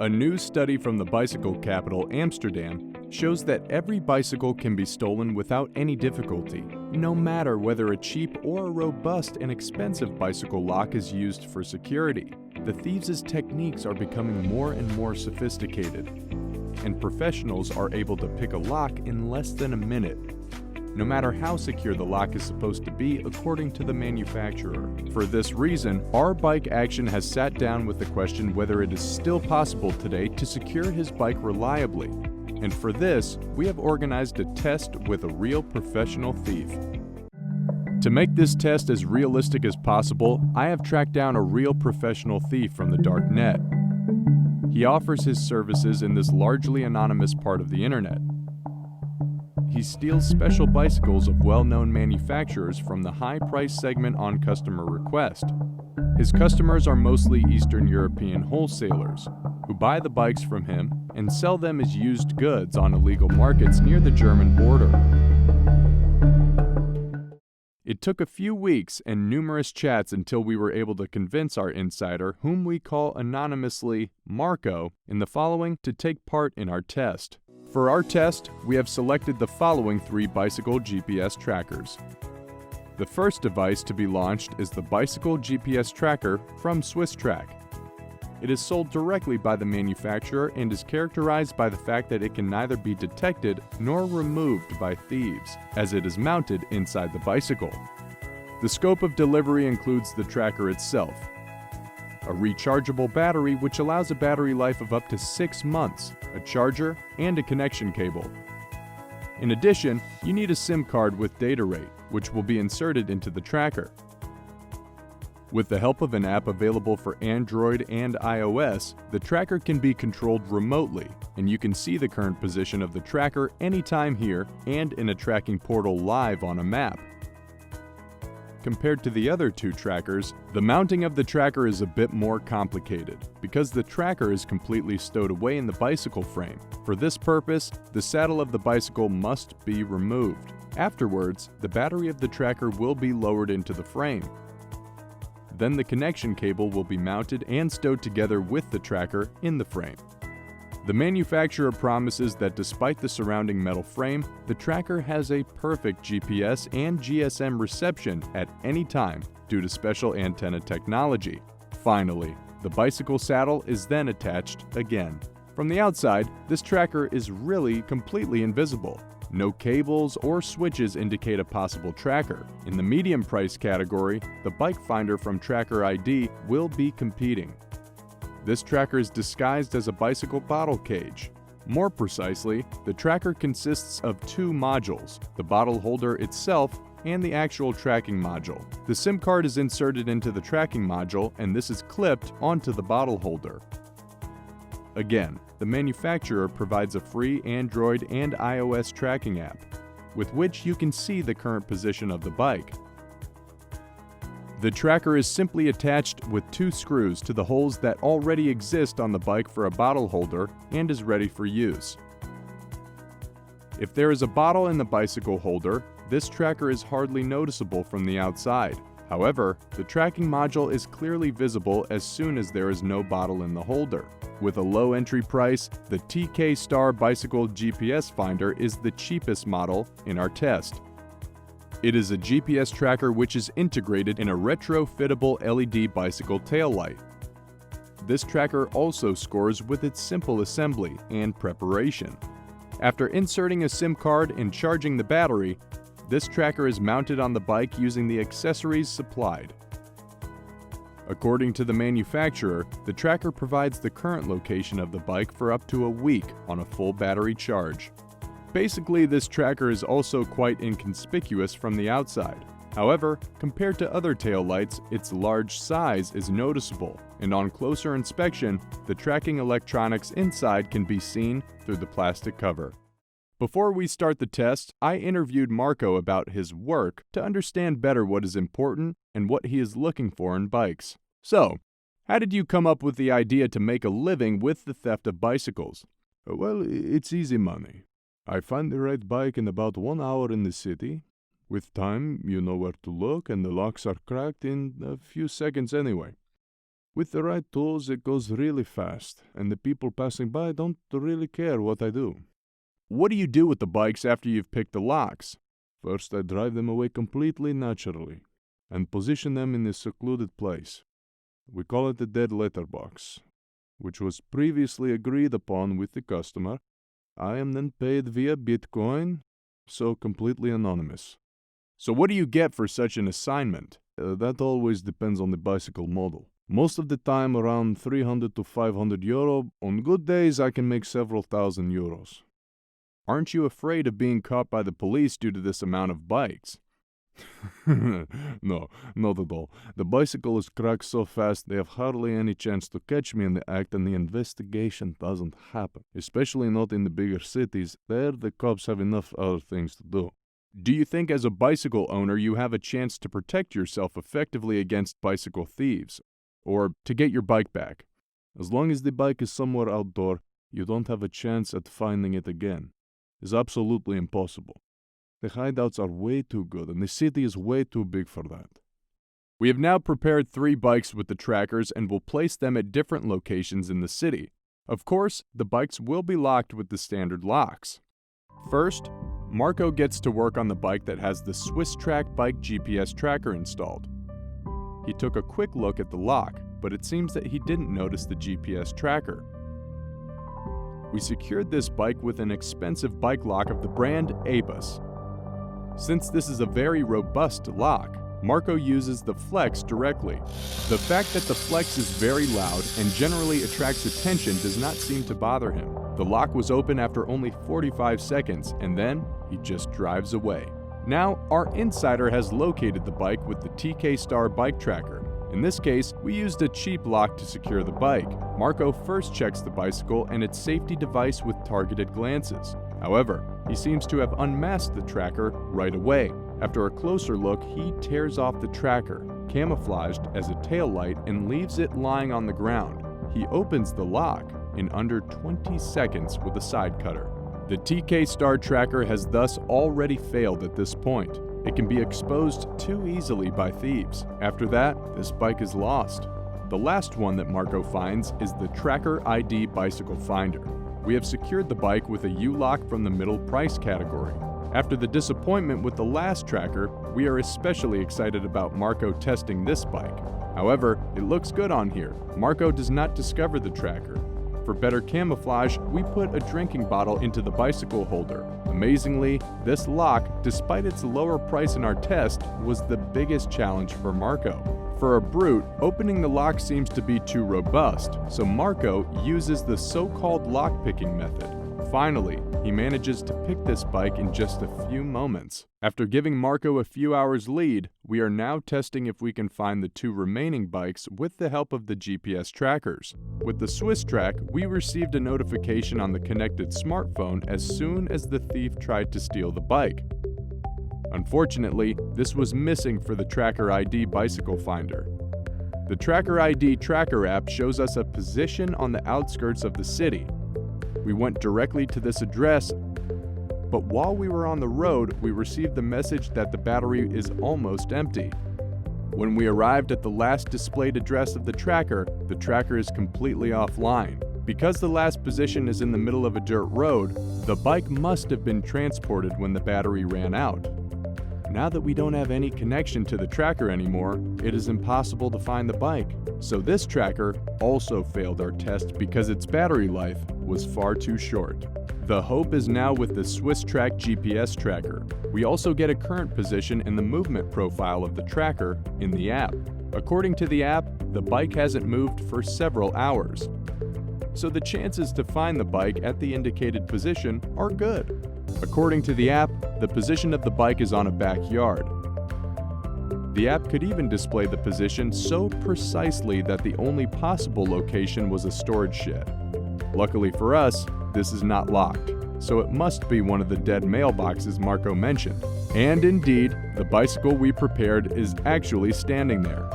A new study from the bicycle capital Amsterdam shows that every bicycle can be stolen without any difficulty, no matter whether a cheap or a robust and expensive bicycle lock is used for security. The thieves' techniques are becoming more and more sophisticated, and professionals are able to pick a lock in less than a minute, no matter how secure the lock is supposed to be according to the manufacturer. For this reason, our Bike Action has sat down with the question whether it is still possible today to secure his bike reliably. And for this, we have organized a test with a real professional thief. To make this test as realistic as possible, I have tracked down a real professional thief from the dark net. He offers his services in this largely anonymous part of the internet. He steals special bicycles of well-known manufacturers from the high-price segment on customer request. His customers are mostly Eastern European wholesalers, who buy the bikes from him and sell them as used goods on illegal markets near the German border. It took a few weeks and numerous chats until we were able to convince our insider, whom we call anonymously Marco, in the following to take part in our test. For our test, we have selected the following 3 bicycle GPS trackers. The first device to be launched is the Bicycle GPS Tracker from SwissTrack. It is sold directly by the manufacturer and is characterized by the fact that it can neither be detected nor removed by thieves, as it is mounted inside the bicycle. The scope of delivery includes the tracker itself, a rechargeable battery which allows a battery life of up to 6 months, a charger, and a connection cable. In addition, you need a SIM card with data rate, which will be inserted into the tracker. With the help of an app available for Android and iOS, the tracker can be controlled remotely, and you can see the current position of the tracker anytime here and in a tracking portal live on a map. Compared to the other 2 trackers, the mounting of the tracker is a bit more complicated, because the tracker is completely stowed away in the bicycle frame. For this purpose, the saddle of the bicycle must be removed. Afterwards, the battery of the tracker will be lowered into the frame. Then the connection cable will be mounted and stowed together with the tracker in the frame. The manufacturer promises that despite the surrounding metal frame, the tracker has a perfect GPS and GSM reception at any time due to special antenna technology. Finally, the bicycle saddle is then attached again. From the outside, this tracker is really completely invisible. No cables or switches indicate a possible tracker. In the medium price category, the bike finder from Tracker ID will be competing. This tracker is disguised as a bicycle bottle cage. More precisely, the tracker consists of 2 modules, the bottle holder itself and the actual tracking module. The SIM card is inserted into the tracking module, and this is clipped onto the bottle holder. Again, the manufacturer provides a free Android and iOS tracking app, with which you can see the current position of the bike. The tracker is simply attached with 2 screws to the holes that already exist on the bike for a bottle holder and is ready for use. If there is a bottle in the bicycle holder, this tracker is hardly noticeable from the outside. However, the tracking module is clearly visible as soon as there is no bottle in the holder. With a low entry price, the TKStar Bicycle GPS Finder is the cheapest model in our test. It is a GPS tracker which is integrated in a retrofittable LED bicycle taillight. This tracker also scores with its simple assembly and preparation. After inserting a SIM card and charging the battery, this tracker is mounted on the bike using the accessories supplied. According to the manufacturer, the tracker provides the current location of the bike for up to a week on a full battery charge. Basically, this tracker is also quite inconspicuous from the outside. However, compared to other taillights, its large size is noticeable, and on closer inspection, the tracking electronics inside can be seen through the plastic cover. Before we start the test, I interviewed Marco about his work to understand better what is important and what he is looking for in bikes. So, how did you come up with the idea to make a living with the theft of bicycles? Well, it's easy money. I find the right bike in about 1 hour in the city. With time, you know where to look, and the locks are cracked in a few seconds anyway. With the right tools, it goes really fast, and the people passing by don't really care what I do. What do you do with the bikes after you've picked the locks? First, I drive them away completely naturally and position them in a secluded place. We call it the dead letter box, which was previously agreed upon with the customer. I am then paid via Bitcoin, so completely anonymous. So what do you get for such an assignment? That always depends on the bicycle model. Most of the time around 300 to 500 euro. On good days I can make several thousand euros. Aren't you afraid of being caught by the police due to this amount of bikes? No, not at all. The bicycle is cracked so fast they have hardly any chance to catch me in the act, and the investigation doesn't happen. Especially not in the bigger cities. There the cops have enough other things to do. Do you think as a bicycle owner you have a chance to protect yourself effectively against bicycle thieves? Or to get your bike back? As long as the bike is somewhere outdoor, you don't have a chance at finding it again. It's absolutely impossible. The hideouts are way too good, and the city is way too big for that. We have now prepared 3 bikes with the trackers and will place them at different locations in the city. Of course, the bikes will be locked with the standard locks. First, Marco gets to work on the bike that has the SwissTrack bike GPS tracker installed. He took a quick look at the lock, but it seems that he didn't notice the GPS tracker. We secured this bike with an expensive bike lock of the brand Abus. Since this is a very robust lock, Marco uses the flex directly. The fact that the flex is very loud and generally attracts attention does not seem to bother him. The lock was open after only 45 seconds, and then he just drives away. Now, our insider has located the bike with the TKStar bike tracker. In this case, we used a cheap lock to secure the bike. Marco first checks the bicycle and its safety device with targeted glances. However, he seems to have unmasked the tracker right away. After a closer look, he tears off the tracker, camouflaged as a taillight, and leaves it lying on the ground. He opens the lock in under 20 seconds with a side cutter. The TKStar tracker has thus already failed at this point. It can be exposed too easily by thieves. After that, this bike is lost. The last one that Marco finds is the Tracker ID Bicycle Finder. We have secured the bike with a U-lock from the middle price category. After the disappointment with the last tracker, we are especially excited about Marco testing this bike. However, it looks good on here. Marco does not discover the tracker. For better camouflage, we put a drinking bottle into the bicycle holder. Amazingly, this lock, despite its lower price in our test, was the biggest challenge for Marco. For a brute, opening the lock seems to be too robust, so Marco uses the so-called lock-picking method. Finally, he manages to pick this bike in just a few moments. After giving Marco a few hours lead, we are now testing if we can find the 2 remaining bikes with the help of the GPS trackers. With the SwissTrack, we received a notification on the connected smartphone as soon as the thief tried to steal the bike. Unfortunately, this was missing for the Tracker ID Bicycle Finder. The Tracker ID Tracker app shows us a position on the outskirts of the city. We went directly to this address, but while we were on the road, we received the message that the battery is almost empty. When we arrived at the last displayed address of the tracker is completely offline. Because the last position is in the middle of a dirt road, the bike must have been transported when the battery ran out. Now that we don't have any connection to the tracker anymore, it is impossible to find the bike. So this tracker also failed our test because its battery life was far too short. The hope is now with the SwissTrack GPS tracker. We also get a current position and the movement profile of the tracker in the app. According to the app, the bike hasn't moved for several hours. So the chances to find the bike at the indicated position are good. According to the app, the position of the bike is on a backyard. The app could even display the position so precisely that the only possible location was a storage shed. Luckily for us, this is not locked, so it must be one of the dead mailboxes Marco mentioned. And indeed, the bicycle we prepared is actually standing there.